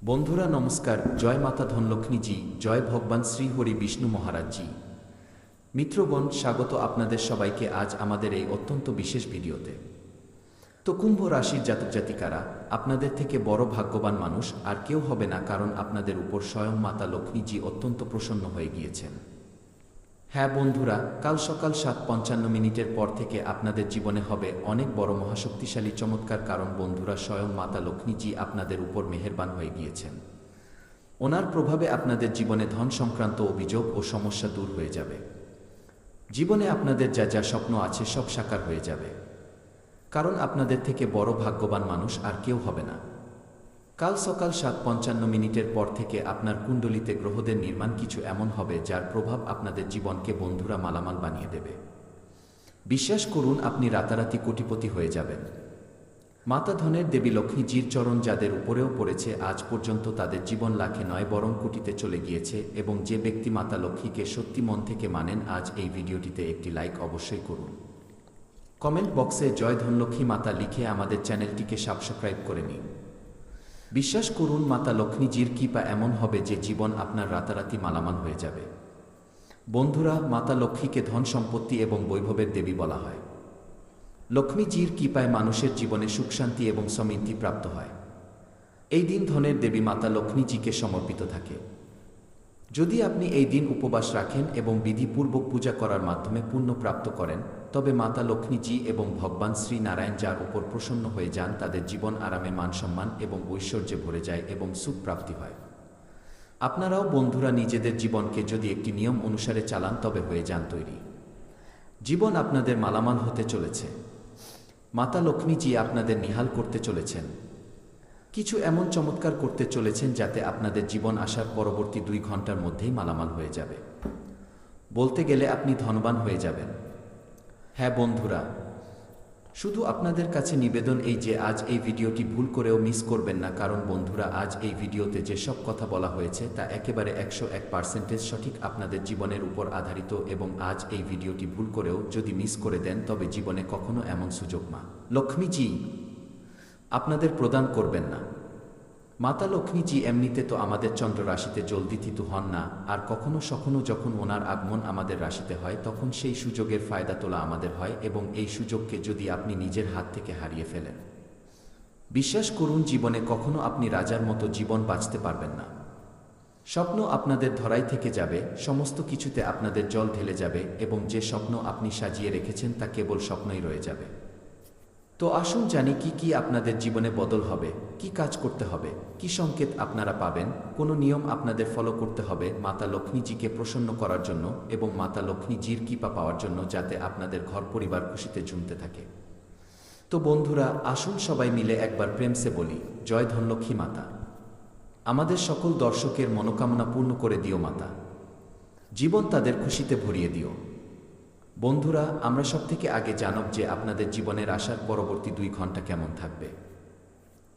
বন্ধুরা নমস্কার, জয় মাতা ধনলক্ষ্মীজি, জয় ভগবান শ্রী হরি বিষ্ণু মহারাজজি। মিত্রগণ, স্বাগত আপনাদের সবাইকে আজ আমাদের এই অত্যন্ত বিশেষ ভিডিওতে। তো কুম্ভ রাশির জাতক জাতিকারা, আপনাদের থেকে বড় ভাগ্যবান মানুষ আর কেউ হবে না, কারণ আপনাদের উপর স্বয়ং মাতা লক্ষ্মীজি অত্যন্ত প্রসন্ন হয়ে গিয়েছেন। হ্যাঁ বন্ধুরা, কাল সকাল 7:55 পর থেকে আপনাদের জীবনে হবে অনেক বড় মহাশক্তিশালী চমৎকার, কারণ বন্ধুরা স্বয়ং মাতা লক্ষ্মীজি আপনাদের উপর মেহেরবান হয়ে গিয়েছেন। ওনার প্রভাবে আপনাদের জীবনে ধন সংক্রান্ত অভিযোগ ও সমস্যা দূর হয়ে যাবে। জীবনে আপনাদের যা যা স্বপ্ন আছে সব সাকার হয়ে যাবে, কারণ আপনাদের থেকে বড় ভাগ্যবান মানুষ আর কেউ হবে না। কাল সকাল 7:55 পর থেকে আপনার কুণ্ডলিতে গ্রহদের নির্মাণ কিছু এমন হবে যার প্রভাব আপনাদের জীবনকে বন্ধুরা মালামাল বানিয়ে দেবে। বিশ্বাস করুন, আপনি রাতারাতি কোটিপতি হয়ে যাবেন। মাতা ধনের দেবী লক্ষ্মীজির চরণ যাদের উপরেও পড়েছে আজ পর্যন্ত তাদের জীবন লাখে নয় বরং কোটিতে চলে গিয়েছে, এবং যে ব্যক্তি মাতা লক্ষ্মীকে সত্যি মন থেকে মানেন আজ এই ভিডিওটিতে একটি লাইক অবশ্যই করুন। কমেন্ট বক্সে জয় ধনলক্ষ্মী মাতা লিখে আমাদের চ্যানেলটিকে সাবস্ক্রাইব করে নিন। বিশ্বাস করুন, মাতা লক্ষ্মীজির কৃপা এমন হবে যে জীবন আপনার রাতারাতি মালামাল হয়ে যাবে। বন্ধুরা, মাতা লক্ষ্মীকে ধন সম্পত্তি এবং বৈভবের দেবী বলা হয়। লক্ষ্মীজির কৃপায় মানুষের জীবনে সুখ শান্তি এবং সমৃদ্ধি প্রাপ্ত হয়। এই দিন ধনের দেবী মাতা লক্ষ্মীজিকে সমর্পিত থাকে। যদি আপনি এই দিন উপবাস রাখেন এবং বিধিপূর্বক পূজা করার মাধ্যমে পুণ্য প্রাপ্ত করেন, তবে মাতা লক্ষ্মীজি এবং ভগবান শ্রী নারায়ণ যার উপর প্রসন্ন হয়ে যান তাদের জীবন আরামে, মান সম্মান এবং ঐশ্বর্যে ভরে যায় এবং সুখ প্রাপ্তি হয়। আপনারাও বন্ধুরা নিজেদের জীবনকে যদি একটি নিয়ম অনুসারে চালান তবে হয়ে যান তৈরি। জীবন আপনাদের মালামাল হতে চলেছে। মাতা লক্ষ্মীজি আপনাদের নিহাল করতে চলেছেন। কিছু এমন চমৎকার করতে চলেছেন যাতে আপনাদের জীবন আসার পরবর্তী 2 ঘন্টার মধ্যেই মালামাল হয়ে যাবে। বলতে গেলে আপনি ধনবান হয়ে যাবেন। হ্যাঁ বন্ধুরা, শুধু আপনাদের কাছে নিবেদন এই যে আজ এই ভিডিওটি ভুল করেও মিস করবেন না, কারণ বন্ধুরা আজ এই ভিডিওতে যে সব কথা বলা হয়েছে তা একেবারে 101% সঠিক আপনাদের জীবনের উপর আধারিত, এবং আজ এই ভিডিওটি ভুল করেও যদি মিস করে দেন তবে জীবনে কখনো এমন সুযোগ মা লক্ষ্মীজি আপনাদের প্রদান করবেন না। মাতা লক্ষ্মীজি এমনিতে তো আমাদের চন্দ্র রাশিতে জলদি থিতু হন না, আর কখনো সখনো যখন ওনার আগমন আমাদের রাশিতে হয় তখন সেই সুযোগের ফায়দা তোলা আমাদের হয়, এবং এই সুযোগকে যদি আপনি নিজের হাত থেকে হারিয়ে ফেলেন, বিশ্বাস করুন জীবনে কখনো আপনি রাজার মতো জীবন বাঁচতে পারবেন না। স্বপ্ন আপনাদের ধরাই থেকে যাবে, সমস্ত কিছুতে আপনাদের জল ঢেলে যাবে, এবং যে স্বপ্ন আপনি সাজিয়ে রেখেছেন তা কেবল স্বপ্নই রয়ে যাবে। তো আসুন জানি কি কি আপনাদের জীবনে বদল হবে, কি কাজ করতে হবে, কি সংকেত আপনারা পাবেন, কোন নিয়ম আপনাদের ফলো করতে হবে মাতা লক্ষ্মীজিকে প্রসন্ন করার জন্য এবং মাতা লক্ষ্মীজির কৃপা পাওয়ার জন্য, যাতে আপনাদের ঘর পরিবার খুশিতে ঝুমতে থাকে। তো বন্ধুরা আসুন সবাই মিলে একবার প্রেমসে বলি, জয় ধনলক্ষ্মী মাতা। আমাদের সকল দর্শকের মনোকামনা পূর্ণ করে দিও মাতা, জীবন তাদের খুশিতে ভরিয়ে দিও। বন্ধুরা, আমরা সবথেকে আগে জানব যে আপনাদের জীবনের আসার পরবর্তী 2 ঘন্টা কেমন থাকবে।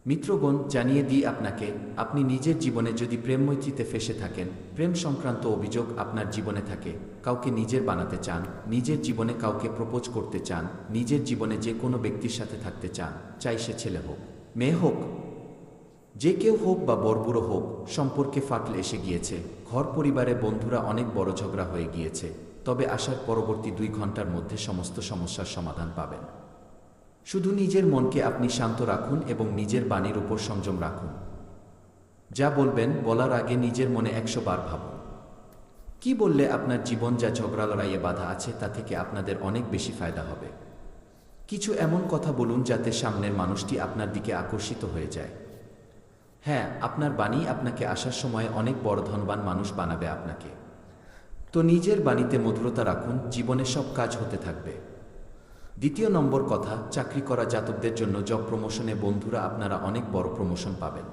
মিত্রগণ, জানিয়ে দিই আপনাকে, আপনি নিজের জীবনে যদি প্রেম মৈত্রীতে ফেসে থাকেন, প্রেম সংক্রান্ত অভিযোগ আপনার জীবনে থাকে, কাউকে নিজের বানাতে চান, নিজের জীবনে কাউকে প্রপোজ করতে চান, নিজের জীবনে যে কোনো ব্যক্তির সাথে থাকতে চান, চাই সে ছেলে হোক মেয়ে হোক, যে কেউ হোক বা বড়বুড়ো হোক, সম্পর্কে ফাটল এসে গিয়েছে, ঘর পরিবারে বন্ধুরা অনেক বড় ঝগড়া হয়ে গিয়েছে, তবে আসার পরবর্তী 2 ঘন্টার মধ্যে সমস্ত সমস্যার সমাধান পাবেন। শুধু নিজের মনকে আপনি শান্ত রাখুন এবং নিজের বাণীর উপর সংযম রাখুন। যা বলবেন বলার আগে নিজের মনে 100 বার ভাবুন। কি বললে আপনার জীবন যা ঝগড়া লড়াইয়ে বাধা আছে তা থেকে আপনাদের অনেক বেশি ফায়দা হবে। কিছু এমন কথা বলুন যাতে সামনের মানুষটি আপনার দিকে আকর্ষিত হয়ে যায়। হ্যাঁ, আপনার বাণী আপনাকে আসার সময় অনেক বড় ধনবান মানুষ বানাবে আপনাকে। তো নিজের বাণীতে মধুরতা রাখুন, জীবনে সব কাজ হতে থাকবে। দ্বিতীয় নম্বর কথা, চাকরি করা জাতকদের জন্য জব প্রমোশনে বন্ধুরা আপনারা অনেক বড় প্রমোশন পাবেন।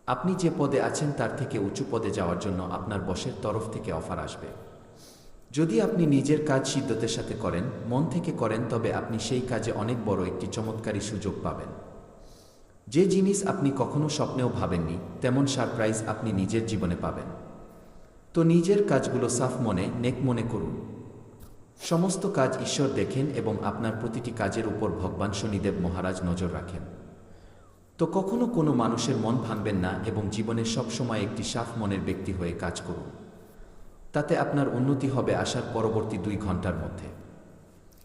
আপনি যে পদে আছেন তার থেকে উঁচু পদে যাওয়ার জন্য আপনার বসের তরফ থেকে অফার আসবে। যদি আপনি নিজের কাজ সিদ্ধতার সাথে করেন, মন থেকে করেন, তবে আপনি সেই কাজে অনেক বড় একটি চমৎকারী সুযোগ পাবেন। যে জিনিস আপনি কখনো স্বপ্নেও ভাবেননি তেমন সারপ্রাইজ আপনি নিজের জীবনে পাবেন। তো নিজের কাজগুলো সাফ মনে, নেক মনে করুন। সমস্ত কাজ ঈশ্বর দেখেন এবং আপনার প্রতিটি কাজের উপর ভগবান শনিদেব মহারাজ নজর রাখেন। তো কখনো কোনো মানুষের মন ভাঙবেন না এবং জীবনে সবসময় একটি সাফ মনের ব্যক্তি হয়ে কাজ করুন। তাতে আপনার উন্নতি হবে আসার পরবর্তী 2 ঘন্টার মধ্যে।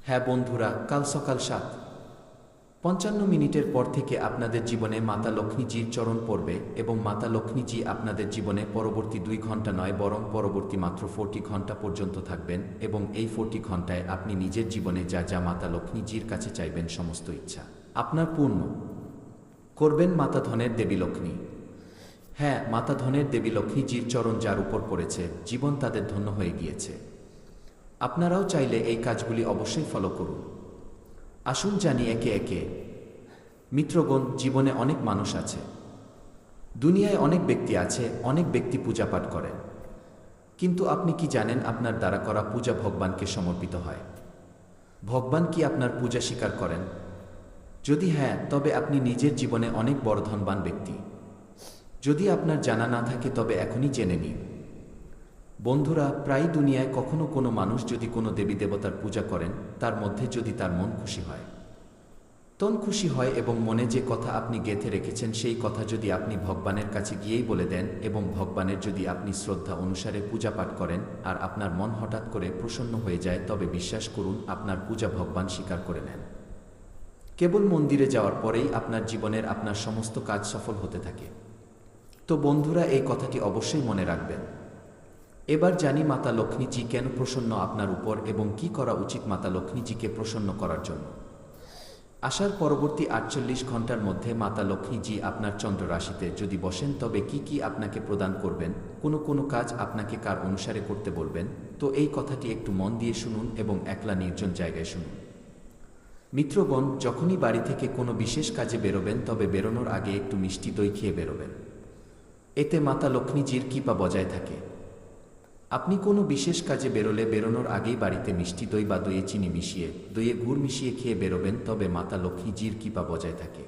হ্যাঁ বন্ধুরা, কাল সকাল 7:55 পর থেকে আপনাদের জীবনে মাতা লক্ষ্মীজির চরণ পড়বে এবং মাতা লক্ষ্মীজি আপনাদের জীবনে পরবর্তী 2 ঘন্টা নয় বরং পরবর্তী মাত্র 40 ঘন্টা পর্যন্ত থাকবেন এবং এই 40 ঘন্টায় আপনি নিজের জীবনে যা যা মাতা লক্ষ্মীজির কাছে চাইবেন সমস্ত ইচ্ছা আপনার পূর্ণ করবেন মাতা ধনের দেবী লক্ষ্মী। হ্যাঁ, মাতা ধনের দেবী লক্ষ্মীজির চরণ যার উপর পড়েছে জীবন তাদের ধন্য হয়ে গিয়েছে। আপনারাও চাইলে এই কাজগুলি অবশ্যই ফলো করুন। আসুন জানি একে একে। মিত্রগণ, জীবনে অনেক মানুষ আছে, দুনিয়ায় অনেক ব্যক্তি আছে, অনেক ব্যক্তি পূজা পাঠ করেন, কিন্তু আপনি কি জানেন আপনার দ্বারা করা পূজা ভগবানকে সমর্পিত হয়? ভগবান কি আপনার পূজা স্বীকার করেন? যদি হ্যাঁ, তবে আপনি নিজের জীবনে অনেক বড় ধনবান ব্যক্তি। যদি আপনার জানা না থাকে তবে এখনই জেনে নিন। বন্ধুরা, প্রায় দুনিয়ায় কখনো কোনো মানুষ যদি কোনো দেবী দেবতার পূজা করেন, তার মধ্যে যদি তার মন খুশি হয়, তন খুশি হয় এবং মনে যে কথা আপনি গেঁথে রেখেছেন সেই কথা যদি আপনি ভগবানের কাছে গিয়েই বলে দেন এবং ভগবানের যদি আপনি শ্রদ্ধা অনুসারে পূজা পাঠ করেন আর আপনার মন হঠাৎ করে প্রসন্ন হয়ে যায়, তবে বিশ্বাস করুন আপনার পূজা ভগবান স্বীকার করে নেন। কেবল মন্দিরে যাওয়ার পরেই আপনার জীবনের আপনার সমস্ত কাজ সফল হতে থাকে। তো বন্ধুরা, এই কথাটি অবশ্যই মনে রাখবেন। এবার জানি মাতা লক্ষ্মীজি কেন প্রসন্ন আপনার উপর এবং কি করা উচিত মাতা লক্ষ্মীজিকে প্রসন্ন করার জন্য। আসার পরবর্তী 48 ঘন্টার মধ্যে মাতা লক্ষ্মীজি আপনার চন্দ্র রাশিতে যদি বসেন তবে কি কি আপনাকে প্রদান করবেন, কোনো কাজ আপনাকে কার অনুসারে করতে বলবেন, তো এই কথাটি একটু মন দিয়ে শুনুন এবং একলা নির্জন জায়গায় শুনুন। মিত্রগণ, যখনই বাড়ি থেকে কোনো বিশেষ কাজে বেরোবেন তবে বেরোনোর আগে একটু মিষ্টি দই খেয়ে বেরোবেন। এতে মাতা লক্ষ্মীজির কৃপা বজায় থাকে। আপনি কোনো বিশেষ কাজে বেরোলে বেরোনোর আগেই বাড়িতে মিষ্টি দই বা দইয়ে চিনি মিশিয়ে, দইয়ে গুড় মিশিয়ে খেয়ে বেরোবেন, তবে মাতা লক্ষ্মীজির কৃপা বজায় থাকে।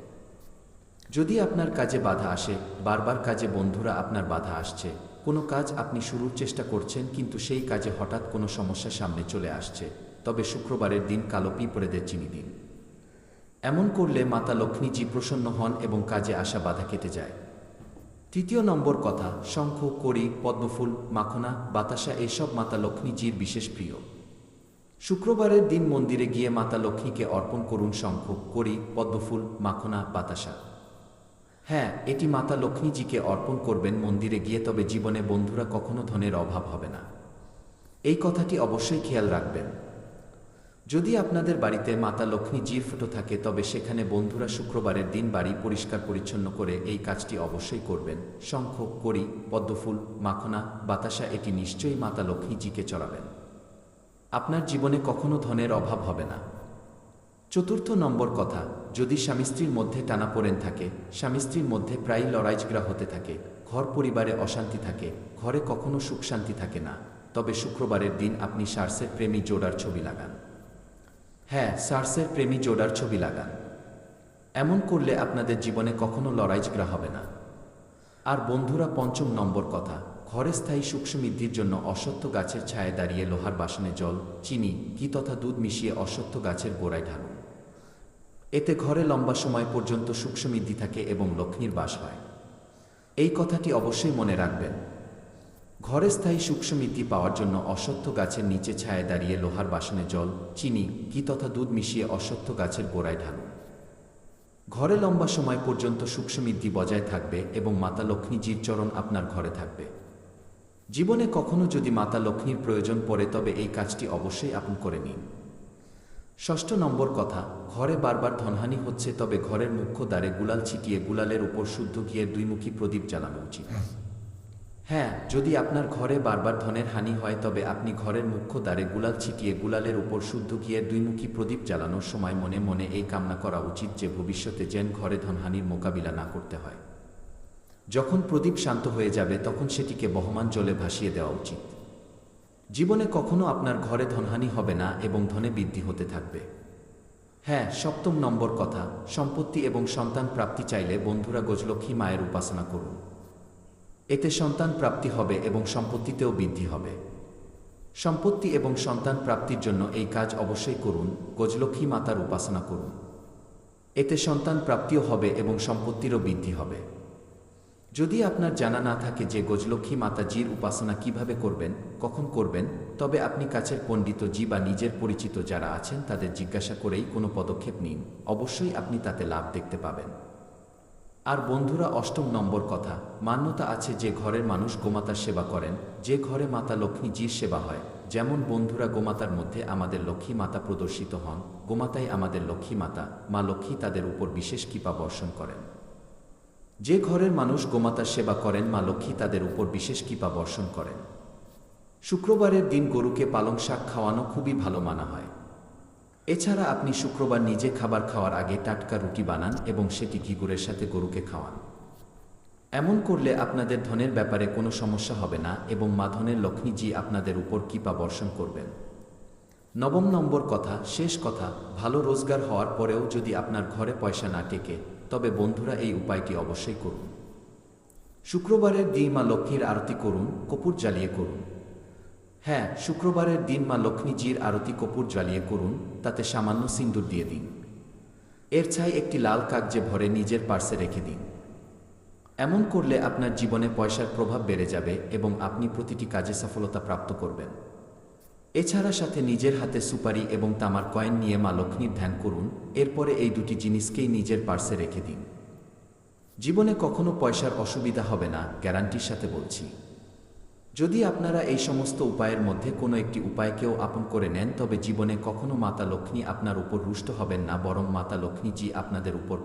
যদি আপনার কাজে বাধা আসে, বারবার কাজে বন্ধুরা আপনার বাধা আসছে, কোনো কাজ আপনি শুরুর চেষ্টা করছেন কিন্তু সেই কাজে হঠাৎ কোনো সমস্যা সামনে চলে আসছে, তবে শুক্রবারের দিন কালো পিঁপড়েদের চিনি দিন। এমন করলে মাতা লক্ষ্মীজি প্রসন্ন হন এবং কাজে আসা বাধা কেটে যায়। 3 নম্বর কথা, শঙ্খ, কড়ি, পদ্মফুল, মাখনা, বাতাসা এসব মাতা লক্ষ্মীজির বিশেষ প্রিয়। শুক্রবারের দিন মন্দিরে গিয়ে মাতা লক্ষ্মীকে অর্পণ করুন শঙ্খ, কড়ি, পদ্মফুল, মাখনা, বাতাসা। হ্যাঁ, এটি মাতা লক্ষ্মীজিকে অর্পণ করবেন মন্দিরে গিয়ে, তবে জীবনে বন্ধুরা কখনো ধনের অভাব হবে না। এই কথাটি অবশ্যই খেয়াল রাখবেন। যদি আপনাদের বাড়িতে মাতা লক্ষ্মীজির ফটো থাকে তবে সেখানে বন্ধুরা শুক্রবারের দিন বাড়ি পরিষ্কার পরিচ্ছন্ন করে এই কাজটি অবশ্যই করবেন। শঙ্খ, কড়ি, পদ্মফুল, মাখনা, বাতাসা এটি নিশ্চয়ই মাতা লক্ষ্মীজিকে চড়াবেন। আপনার জীবনে কখনো ধনের অভাব হবে না। 4 নম্বর কথা, যদি স্বামী স্ত্রীর মধ্যে টানাপোড়েন থাকে, স্বামী স্ত্রীর মধ্যে প্রায় লড়াইঝগড়া হতে থাকে, ঘর পরিবারে অশান্তি থাকে, ঘরে কখনো সুখ শান্তি থাকে না, তবে শুক্রবারের দিন আপনি সার্সের প্রেমী জোড়ার ছবি লাগান। হ্যাঁ, সার্সের প্রেমী জোড়ার ছবি লাগান। এমন করলে আপনাদের জীবনে কখনো লড়াইঝগড়া হবে না। আর বন্ধুরা, 5 নম্বর কথা, ঘরে স্থায়ী সুখ সমৃদ্ধির জন্য অশ্বত্থ গাছের ছায়ায় দাঁড়িয়ে লোহার বাসনে জল, চিনি, ঘি তথা দুধ মিশিয়ে অশ্বত্থ গাছের গোড়ায় ঢালুন। এতে ঘরে লম্বা সময় পর্যন্ত সুখ সমৃদ্ধি থাকে এবং লক্ষ্মীর বাস হয়। এই কথাটি অবশ্যই মনে রাখবেন। ঘরে স্থায়ী সুখ সমৃদ্ধি পাওয়ার জন্য অশ্বত্থ গাছের নিচে ছায়ায় দাঁড়িয়ে লোহার বাসনে জল, চিনি, ঘি তথা দুধ মিশিয়ে অশ্বত্থ গাছের গোড়ায় ঢালুন। ঘরে লম্বা সময় পর্যন্ত সুখ সমৃদ্ধি বজায় থাকবে এবং মাতা লক্ষ্মীজির চরণ আপনার ঘরে থাকবে। জীবনে কখনো যদি মাতা লক্ষ্মীর প্রয়োজন পড়ে তবে এই কাজটি অবশ্যই আপনি করে নিন। 6 নম্বর কথা, ঘরে বারবার ধনহানি হচ্ছে তবে ঘরের মুখ্য দ্বারে গুলাল ছিটিয়ে গুলালের উপর শুদ্ধ ঘিয়ের 2মুখী প্রদীপ জ্বালানো উচিত। হ্যাঁ, যদি আপনার ঘরে বারবার ধনের হানি হয় তবে আপনি ঘরের মুখ্য দ্বারে গুলাল ছিটিয়ে গুলালের উপর শুদ্ধ ঘিয়ের 2মুখী প্রদীপ জ্বালানোর সময় মনে মনে এই কামনা করা উচিত যে ভবিষ্যতে যেন ঘরে ধনহানির মোকাবিলা না করতে হয়। যখন প্রদীপ শান্ত হয়ে যাবে তখন সেটিকে বহমান জলে ভাসিয়ে দেওয়া উচিত। জীবনে কখনো আপনার ঘরে ধনহানি হবে না এবং ধনে বৃদ্ধি হতে থাকবে। হ্যাঁ, 7 নম্বর কথা, সম্পত্তি এবং সন্তান প্রাপ্তি চাইলে বন্ধুরা গজলক্ষ্মী মায়ের উপাসনা করুন। এতে সন্তান প্রাপ্তি হবে এবং সম্পত্তিতেও বৃদ্ধি হবে। সম্পত্তি এবং সন্তান প্রাপ্তির জন্য এই কাজ অবশ্যই করুন, গজলক্ষ্মী মাতার উপাসনা করুন। এতে সন্তান প্রাপ্তিও হবে এবং সম্পত্তিরও বৃদ্ধি হবে। যদি আপনার জানা না থাকে যে গজলক্ষ্মী মাতাজির উপাসনা কিভাবে করবেন, কখন করবেন, তবে আপনি কাছের পণ্ডিতজি বা নিজের পরিচিত যারা আছেন তাদের জিজ্ঞাসা করেই কোনো পদক্ষেপ নিন, অবশ্যই আপনি তাতে লাভ দেখতে পাবেন। আর বন্ধুরা, ৮ম নম্বর কথা, মান্যতা আছে যে ঘরের মানুষ গোমাতার সেবা করেন, যে ঘরে মাতা লক্ষ্মীজির সেবা হয়, যেমন বন্ধুরা গোমাতার মধ্যে আমাদের লক্ষ্মী মাতা প্রদর্শিত হন, গোমাতাই আমাদের লক্ষ্মী মাতা, মা লক্ষ্মী তাদের উপর বিশেষ কৃপা বর্ষণ করেন। যে ঘরের মানুষ গোমাতার সেবা করেন, মা লক্ষ্মী তাদের উপর বিশেষ কৃপা বর্ষণ করেন। শুক্রবারের দিন গরুকে পালং শাক খাওয়ানো খুবই ভালো মানা হয়। এছাড়া আপনি শুক্রবার নিজে খাবার খাওয়ার আগে টাটকা রুটি বানান এবং সেটি ঘি গুড়ের সাথে গরুকে খাওয়ান। এমন করলে আপনাদের ধনের ব্যাপারে কোনো সমস্যা হবে না এবং মা ধনের লক্ষ্মীজি আপনাদের উপর কৃপা বর্ষণ করবেন। ৯ম নম্বর কথা, শেষ কথা, ভালো রোজগার হওয়ার পরেও যদি আপনার ঘরে পয়সা না টেকে, তবে বন্ধুরা এই উপায়টি অবশ্যই করুন। শুক্রবারের দিন মা লক্ষ্মীর আরতি করুন, কর্পূর জ্বালিয়ে করুন। হ্যাঁ, শুক্রবারের দিন মা লক্ষ্মীজির আরতি কর্পূর জ্বালিয়ে করুন, তাতে সামান্য সিন্দুর দিয়ে দিন। এর ছাই একটি লাল কাগজে ভরে নিজের পার্সে রেখে দিন। এমন করলে আপনার জীবনে পয়সার প্রভাব বেড়ে যাবে এবং আপনি প্রতিটি কাজে সফলতা প্রাপ্ত করবেন। এছাড়া সাথে নিজের হাতে সুপারি এবং তামার কয়েন নিয়ে মা লক্ষ্মীর ধ্যান করুন, এরপরে এই দুটি জিনিসকেই নিজের পার্সে রেখে দিন। জীবনে কখনো পয়সার অসুবিধা হবে না, গ্যারান্টির সাথে বলছি। যদি আপনারা এই সমস্ত উপায়ের মধ্যে কোনো একটি উপায়কেও আপন করে নেন, তবে জীবনে কখনো মাতা লক্ষ্মী আপনার উপর রুষ্ট হবেন না, বরং মাতা লক্ষ্মীজি আপনাদের উপর